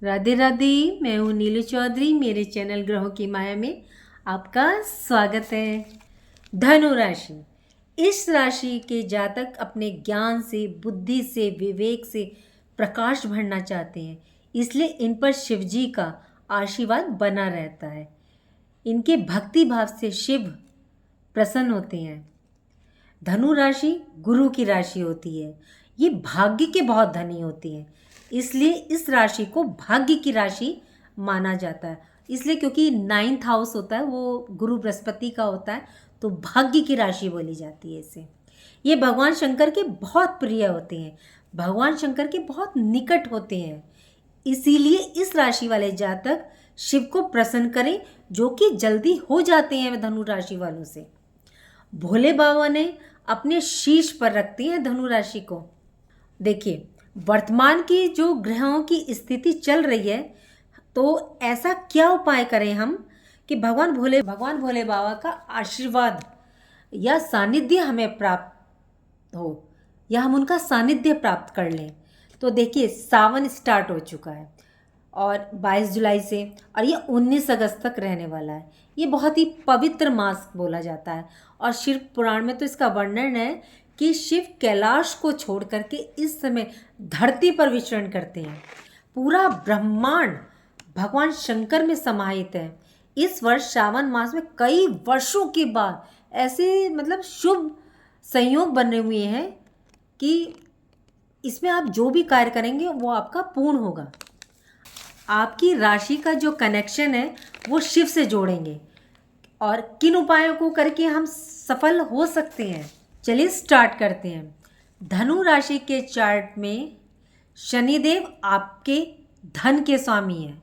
राधे राधे। मैं हूँ नीलू चौधरी। मेरे चैनल ग्रहों की माया में आपका स्वागत है। धनु राशि। इस राशि के जातक अपने ज्ञान से, बुद्धि से, विवेक से प्रकाश भरना चाहते हैं, इसलिए इन पर शिवजी का आशीर्वाद बना रहता है। इनके भक्ति भाव से शिव प्रसन्न होते हैं। धनु राशि गुरु की राशि होती है। ये भाग्य के बहुत धनी होती है, इसलिए इस राशि को भाग्य की राशि माना जाता है। इसलिए क्योंकि 9th हाउस होता है वो गुरु बृहस्पति का होता है, तो भाग्य की राशि बोली जाती है इसे। ये भगवान शंकर के बहुत प्रिय होते हैं, भगवान शंकर के बहुत निकट होते हैं। इसीलिए इस राशि वाले जातक शिव को प्रसन्न करें, जो कि जल्दी हो जाते हैं धनु राशि वालों से। भोले बाबा ने अपने शीश पर रखते हैं धनु राशि को। देखिए, वर्तमान की जो ग्रहों की स्थिति चल रही है, तो ऐसा क्या उपाय करें हम कि भगवान भोले बाबा का आशीर्वाद या सानिध्य हमें प्राप्त हो, या हम उनका सानिध्य प्राप्त कर लें। तो देखिए, सावन स्टार्ट हो चुका है और 22 जुलाई से, और ये 19 अगस्त तक रहने वाला है। ये बहुत ही पवित्र मास बोला जाता है, और शिव पुराण में तो इसका वर्णन है कि शिव कैलाश को छोड़ करके इस समय धरती पर विचरण करते हैं। पूरा ब्रह्मांड भगवान शंकर में समाहित है। इस वर्ष श्रावण मास में कई वर्षों के बाद ऐसे शुभ संयोग बने हुए हैं कि इसमें आप जो भी कार्य करेंगे वो आपका पूर्ण होगा। आपकी राशि का जो कनेक्शन है वो शिव से जोड़ेंगे, और किन उपायों को करके हम सफल हो सकते हैं, चलिए स्टार्ट करते हैं। धनु राशि के चार्ट में शनिदेव आपके धन के स्वामी हैं।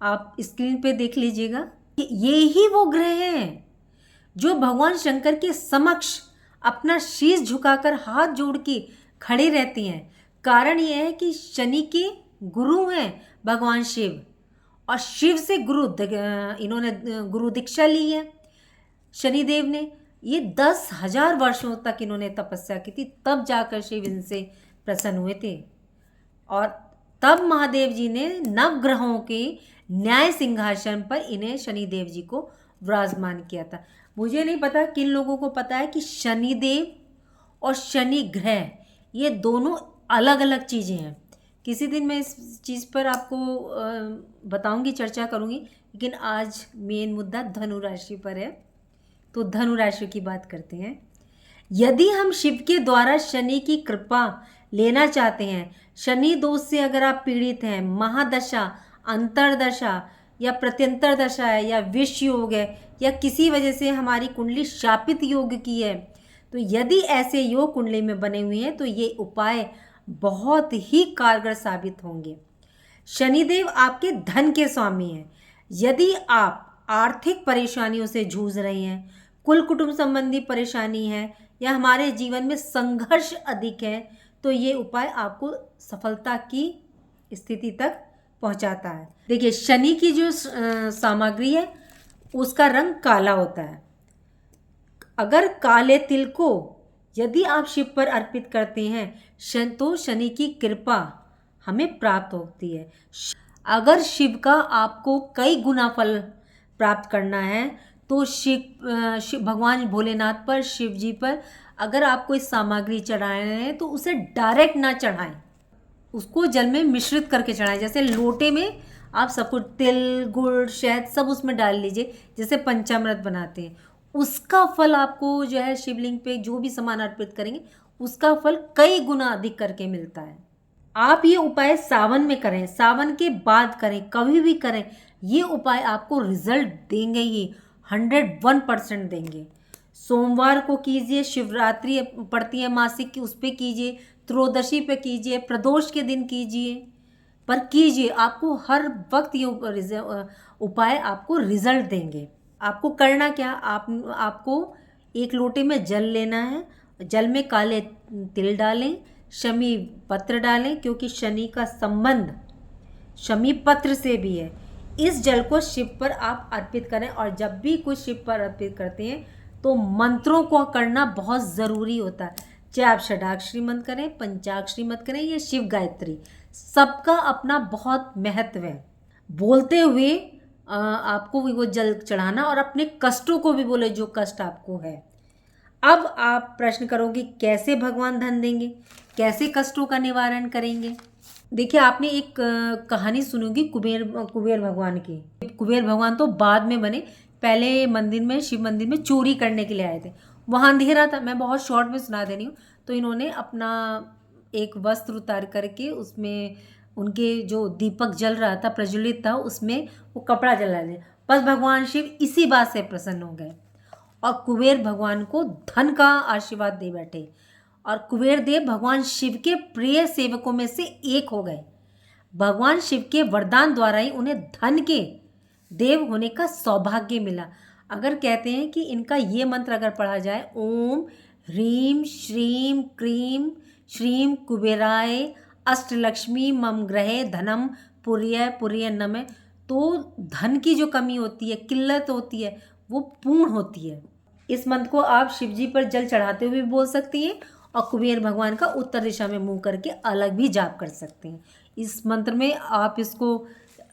आप स्क्रीन पे देख लीजिएगा, ये ही वो ग्रह हैं जो भगवान शंकर के समक्ष अपना शीश झुकाकर हाथ जोड़ के खड़े रहते हैं। कारण यह है कि शनि के गुरु हैं भगवान शिव, और शिव से इन्होंने गुरु दीक्षा ली है शनिदेव ने। ये 10,000 वर्षों तक इन्होंने तपस्या की थी, तब जाकर शिव इनसे प्रसन्न हुए थे, और तब महादेव जी ने नवग्रहों के न्याय सिंहासन पर इन्हें शनिदेव जी को विराजमान किया था। मुझे नहीं पता किन लोगों को पता है कि शनिदेव और शनि ग्रह ये दोनों अलग अलग चीज़ें हैं। किसी दिन मैं इस चीज़ पर आपको बताऊंगी, चर्चा करूंगी, लेकिन आज मेन मुद्दा धनु राशि पर है। तो धनु राशि की बात करते हैं। यदि हम शिव के द्वारा शनि की कृपा लेना चाहते हैं, शनि दोष से अगर आप पीड़ित हैं, महादशा, अंतरदशा या प्रत्यंतर दशा है, या विष योग है, या किसी वजह से हमारी कुंडली शापित योग की है, तो यदि ऐसे योग कुंडली में बने हुए हैं तो ये उपाय बहुत ही कारगर साबित होंगे। शनिदेव आपके धन के स्वामी हैं। यदि आप आर्थिक परेशानियों से जूझ रहे हैं, कुल कुटुंब संबंधी परेशानी है, या हमारे जीवन में संघर्ष अधिक है, तो ये उपाय आपको सफलता की स्थिति तक पहुंचाता है। देखिए, शनि की जो सामग्री है उसका रंग काला होता है। अगर काले तिल को यदि आप शिव पर अर्पित करते हैं तो शनि की कृपा हमें प्राप्त होती है। अगर शिव का आपको कई गुना फल प्राप्त करना है तो शिव भगवान भोलेनाथ पर, शिव जी पर अगर आप कोई सामग्री चढ़ाए हैं तो उसे डायरेक्ट ना चढ़ाएं, उसको जल में मिश्रित करके चढ़ाएं। जैसे लोटे में आप सब कुछ तिल, गुड़, शहद सब उसमें डाल लीजिए, जैसे पंचामृत बनाते हैं। उसका फल आपको जो है शिवलिंग पे जो भी सामान अर्पित करेंगे उसका फल कई गुना अधिक करके मिलता है। आप ये उपाय सावन में करें, सावन के बाद करें, कभी भी करें, ये उपाय आपको रिजल्ट देंगे ही, 101% देंगे। सोमवार को कीजिए, शिवरात्रि पड़ती है मासिक की, उस पर कीजिए, त्रयोदशी पे कीजिए, प्रदोष के दिन कीजिए, पर कीजिए, आपको हर वक्त ये उपाय आपको रिजल्ट देंगे। आपको करना क्या, आपको एक लोटे में जल लेना है, जल में काले तिल डालें, शमी पत्र डालें, क्योंकि शनि का संबंध शमी पत्र से भी है। इस जल को शिव पर आप अर्पित करें, और जब भी कुछ शिव पर अर्पित करते हैं तो मंत्रों को करना बहुत ज़रूरी होता है। चाहे आप षडाक्षरी मंत्र करें, पंचाक्षरी मंत्र करें, या शिव गायत्री, सबका अपना बहुत महत्व है। बोलते हुए आपको वो जल चढ़ाना और अपने कष्टों को भी बोले जो कष्ट आपको है। अब आप प्रश्न करोगे कैसे भगवान धन देंगे, कैसे कष्टों का निवारण करेंगे। देखिए, आपने एक कहानी सुनोगी कुबेर भगवान की। कुबेर भगवान तो बाद में बने, पहले मंदिर में, शिव मंदिर में चोरी करने के लिए आए थे। वहाँ अंधेरा था, मैं बहुत शॉर्ट में सुना दे रही हूँ। तो इन्होंने अपना एक वस्त्र उतार करके उसमें उनके जो दीपक जल रहा था, प्रज्वलित था, उसमें वो कपड़ा जला दिया। बस भगवान शिव इसी बात से प्रसन्न हो गए और कुबेर भगवान को धन का आशीर्वाद दे बैठे और कुबेर देव भगवान शिव के प्रिय सेवकों में से एक हो गए। भगवान शिव के वरदान द्वारा ही उन्हें धन के देव होने का सौभाग्य मिला। अगर कहते हैं कि इनका ये मंत्र अगर पढ़ा जाए, ओम ह्रीम श्रीम क्रीम श्रीम कुबेराय अष्टलक्ष्मी मम ग्रहे धनम पुर्य पुर्य नमः, तो धन की जो कमी होती है, किल्लत होती है, वो पूर्ण होती है। इस मंत्र को आप शिव जी पर जल चढ़ाते हुए भी बोल सकती हैं और कुबेर भगवान का उत्तर दिशा में मुंह करके अलग भी जाप कर सकते हैं। इस मंत्र में आप इसको,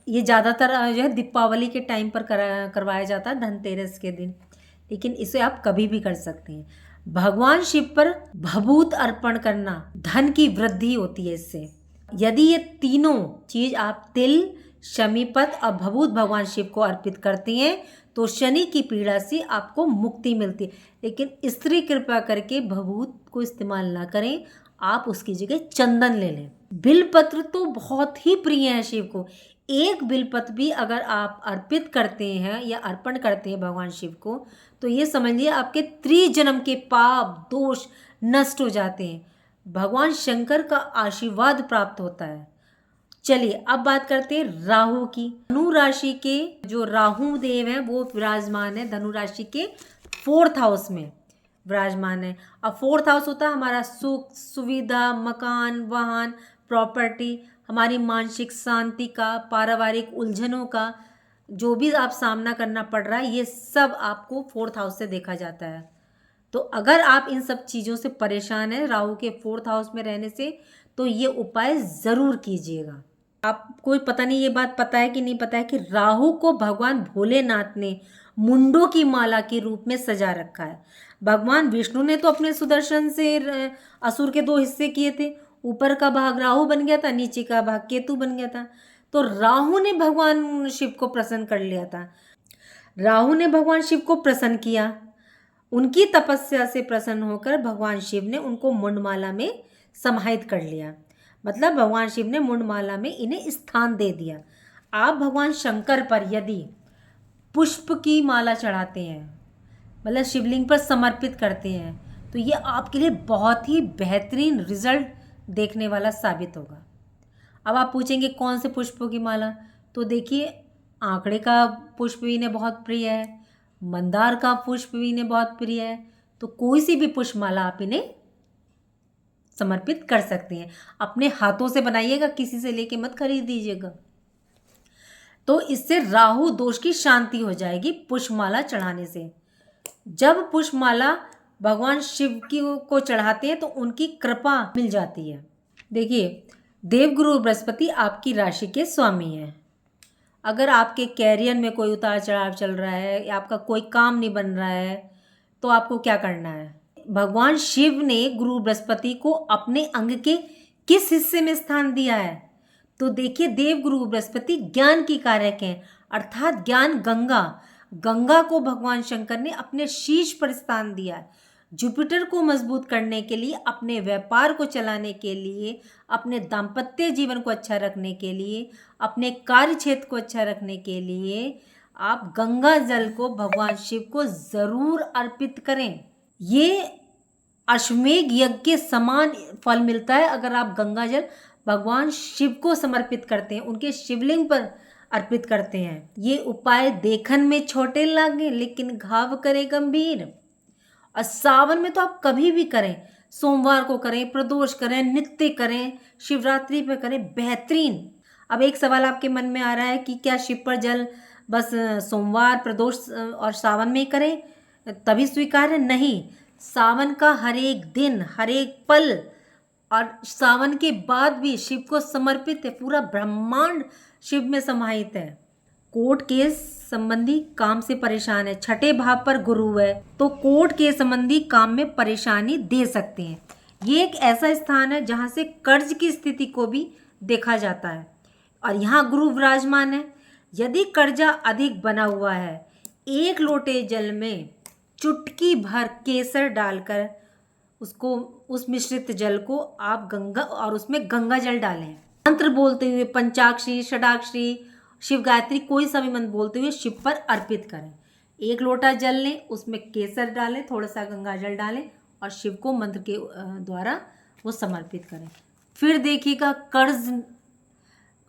ये ज़्यादातर जो है दीपावली के टाइम पर करवाया जाता है, धनतेरस के दिन, लेकिन इसे आप कभी भी कर सकते हैं। भगवान शिव पर भभूत अर्पण करना धन की वृद्धि होती है इससे। यदि ये तीनों चीज आप तिल, शमीपत और भभूत भगवान शिव को अर्पित करती हैं तो शनि की पीड़ा से आपको मुक्ति मिलती है। लेकिन स्त्री कृपा करके भभूत को इस्तेमाल ना करें, आप उसकी जगह चंदन ले लें। बिलपत्र तो बहुत ही प्रिय है शिव को। एक बिलपत्र भी अगर आप अर्पित करते हैं या अर्पण करते हैं भगवान शिव को, तो ये समझिए आपके त्रिजन्म के पाप दोष नष्ट हो जाते हैं, भगवान शंकर का आशीर्वाद प्राप्त होता है। चलिए अब बात करते हैं राहु की। धनु राशि के जो राहु देव हैं वो विराजमान है धनु राशि के 4th हाउस में विराजमान है। अब 4th हाउस होता है हमारा सुख, सुविधा, मकान, वाहन, प्रॉपर्टी, हमारी मानसिक शांति का, पारिवारिक उलझनों का जो भी आप सामना करना पड़ रहा है, ये सब आपको 4th हाउस से देखा जाता है। तो अगर आप इन सब चीज़ों से परेशान हैं राहु के 4th हाउस में रहने से, तो ये उपाय ज़रूर कीजिएगा। आपको पता नहीं, ये बात पता है कि नहीं पता है कि राहु को भगवान भोलेनाथ ने मुंडों की माला के रूप में सजा रखा है। भगवान विष्णु ने तो अपने सुदर्शन से असुर के 2 हिस्से किए थे, ऊपर का भाग राहु बन गया था, नीचे का भाग केतु बन गया था। तो राहु ने भगवान शिव को प्रसन्न कर लिया था। राहु ने भगवान शिव को प्रसन्न किया, उनकी तपस्या से प्रसन्न होकर भगवान शिव ने उनको मुंडमाला में समाहित कर लिया। मतलब भगवान शिव ने मुंडमाला में इन्हें स्थान दे दिया। आप भगवान शंकर पर यदि पुष्प की माला चढ़ाते हैं, मतलब शिवलिंग पर समर्पित करते हैं, तो ये आपके लिए बहुत ही बेहतरीन रिजल्ट देखने वाला साबित होगा। अब आप पूछेंगे कौन से पुष्पों की माला, तो देखिए आंकड़े का पुष्प भी इन्हें बहुत प्रिय है, मंदार का पुष्प भी इन्हें बहुत प्रिय है, तो कोई सी भी पुष्प माला आप इन्हें समर्पित कर सकते हैं। अपने हाथों से बनाइएगा, किसी से लेके मत खरीद दीजिएगा। तो इससे राहु दोष की शांति हो जाएगी पुष्पमाला चढ़ाने से। जब पुष्पमाला भगवान शिव की को चढ़ाते हैं तो उनकी कृपा मिल जाती है। देखिए, देवगुरु बृहस्पति आपकी राशि के स्वामी हैं। अगर आपके कैरियर में कोई उतार चढ़ाव चल रहा है या आपका कोई काम नहीं बन रहा है, तो आपको क्या करना है? भगवान शिव ने गुरु बृहस्पति को अपने अंग के किस हिस्से में स्थान दिया है? तो देखिए, देव गुरु बृहस्पति ज्ञान की कारक हैं, अर्थात ज्ञान गंगा। गंगा को भगवान शंकर ने अपने शीश पर स्थान दिया है। जुपिटर को मजबूत करने के लिए, अपने व्यापार को चलाने के लिए, अपने दाम्पत्य जीवन को अच्छा रखने के लिए, अपने कार्य क्षेत्र को अच्छा रखने के लिए आप गंगा जल को भगवान शिव को ज़रूर अर्पित करें। ये अश्वमेघ यज्ञ के समान फल मिलता है अगर आप गंगा जल भगवान शिव को समर्पित करते हैं, उनके शिवलिंग पर अर्पित करते हैं। ये उपाय देखन में छोटे लागे लेकिन घाव करे गंभीर। और सावन में तो आप कभी भी करें, सोमवार को करें, प्रदोष करें, नित्य करें, शिवरात्रि पे करें, बेहतरीन। अब एक सवाल आपके मन में आ रहा है कि क्या शिव पर जल बस सोमवार, प्रदोष और सावन में ही करें तभी स्वीकार है? नहीं, सावन का हर एक दिन, हर एक पल और सावन के बाद भी शिव को समर्पित है, पूरा ब्रह्मांड शिव में समाहित है। कोर्ट केस संबंधी काम से परेशान है, छठे भाव पर गुरु है, तो कोर्ट केस संबंधी काम में परेशानी दे सकते हैं। ये एक ऐसा स्थान है जहाँ से कर्ज की स्थिति को भी देखा जाता है और यहाँ गुरु विराजमान है। यदि कर्जा अधिक बना हुआ है, 1 लोटे जल में चुटकी भर केसर डालकर उसको, उस मिश्रित जल को आप गंगा, और उसमें गंगा जल डालें। मंत्र बोलते हुए पंचाक्षरी, षडाक्षरी, शिव गायत्री, कोई सा भी मंत्र बोलते हुए शिव पर अर्पित करें। 1 लोटा जल लें, उसमें केसर डालें, थोड़ा सा गंगा जल डालें और शिव को मंत्र के द्वारा वो समर्पित करें। फिर देखिएगा कर्ज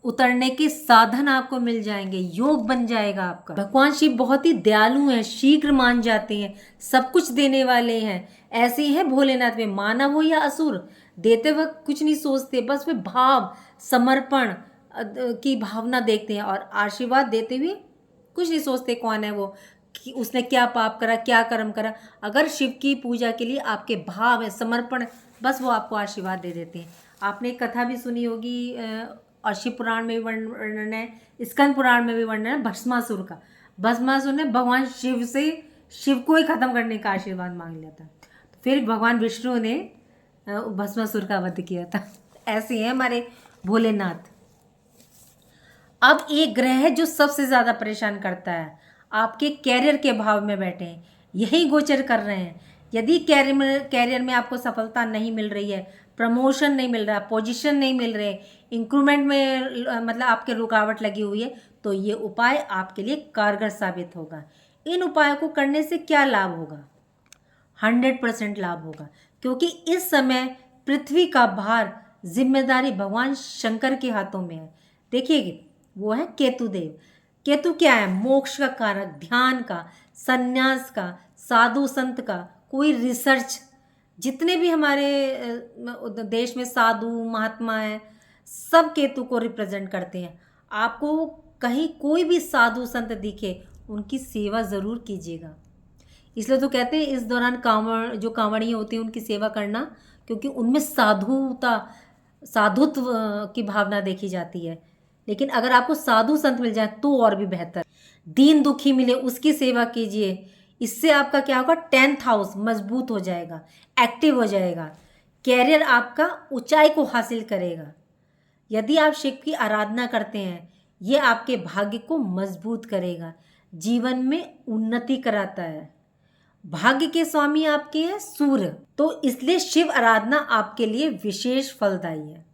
उतरने के साधन आपको मिल जाएंगे, योग बन जाएगा आपका। भगवान शिव बहुत ही दयालु हैं, शीघ्र मान जाते हैं, सब कुछ देने वाले हैं। ऐसे ही है भोलेनाथ में, मानव हो या असुर, देते वक्त कुछ नहीं सोचते, बस वे भाव समर्पण की भावना देखते हैं और आशीर्वाद देते हुए कुछ नहीं सोचते कौन है वो, कि उसने क्या पाप करा, क्या कर्म करा। अगर शिव की पूजा के लिए आपके भाव है, समर्पण, बस वो आपको आशीर्वाद दे देते हैं। आपने एक कथा भी सुनी होगी और शिव पुराण में भी वर्णन है, स्कंद पुराण में भी वर्णन है भस्मासुर का। भस्मासुर ने भगवान शिव से शिव को ही खत्म करने का आशीर्वाद मांग लिया था, तो फिर भगवान विष्णु ने भस्मासुर का वध किया था। ऐसे हैं हमारे भोलेनाथ। अब एक ग्रह है जो सबसे ज़्यादा परेशान करता है, आपके कैरियर के भाव में बैठे हैं, यही गोचर कर रहे हैं। यदि कैरियर में आपको सफलता नहीं मिल रही है, प्रमोशन नहीं मिल रहा, पोजीशन नहीं मिल रहे, इंक्रीमेंट में मतलब आपके रुकावट लगी हुई है, तो ये उपाय आपके लिए कारगर साबित होगा। इन उपायों को करने से क्या लाभ होगा? 100% लाभ होगा, क्योंकि इस समय पृथ्वी का भार, जिम्मेदारी भगवान शंकर के हाथों में है। देखिए वो है केतुदेव। केतु क्या है? मोक्ष का कारक, ध्यान का, संन्यास का, साधु संत का, कोई रिसर्च, जितने भी हमारे देश में साधु महात्मा हैं, सब केतु को रिप्रेजेंट करते हैं। आपको कहीं कोई भी साधु संत दिखे, उनकी सेवा ज़रूर कीजिएगा। इसलिए तो कहते हैं इस दौरान जो कांवड़िए होते हैं उनकी सेवा करना, क्योंकि उनमें साधुत्व की भावना देखी जाती है। लेकिन अगर आपको साधु संत मिल जाए तो और भी बेहतर। दीन दुखी मिले उसकी सेवा कीजिए, इससे आपका क्या होगा? 10th हाउस मजबूत हो जाएगा, एक्टिव हो जाएगा, कैरियर आपका ऊंचाई को हासिल करेगा। यदि आप शिव की आराधना करते हैं, ये आपके भाग्य को मजबूत करेगा, जीवन में उन्नति कराता है। भाग्य के स्वामी आपके हैं सूर्य, तो इसलिए शिव आराधना आपके लिए विशेष फलदायी है।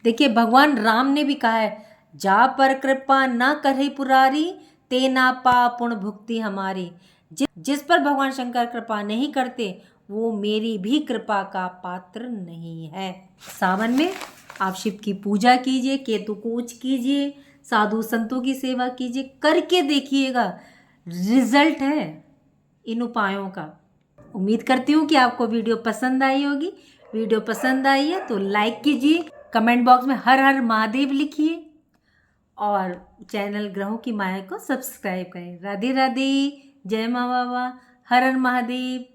देखिए भगवान राम ने भी कहा है, जा पर कृपा ना करे पुरारी, ते ना पा पुण्य भुक्ति हमारी। जिस पर भगवान शंकर कृपा नहीं करते, वो मेरी भी कृपा का पात्र नहीं है। सावन में आप शिव की पूजा कीजिए, केतु कोच कीजिए, साधु संतों की सेवा कीजिए, करके देखिएगा, रिजल्ट है इन उपायों का। उम्मीद करती हूँ कि आपको वीडियो पसंद आई होगी। वीडियो पसंद आई है तो लाइक कीजिए, कमेंट बॉक्स में हर हर महादेव लिखिए और चैनल ग्रहों की माया को सब्सक्राइब करें। राधे राधे, जय माँ बाबा, हर हर महादेव।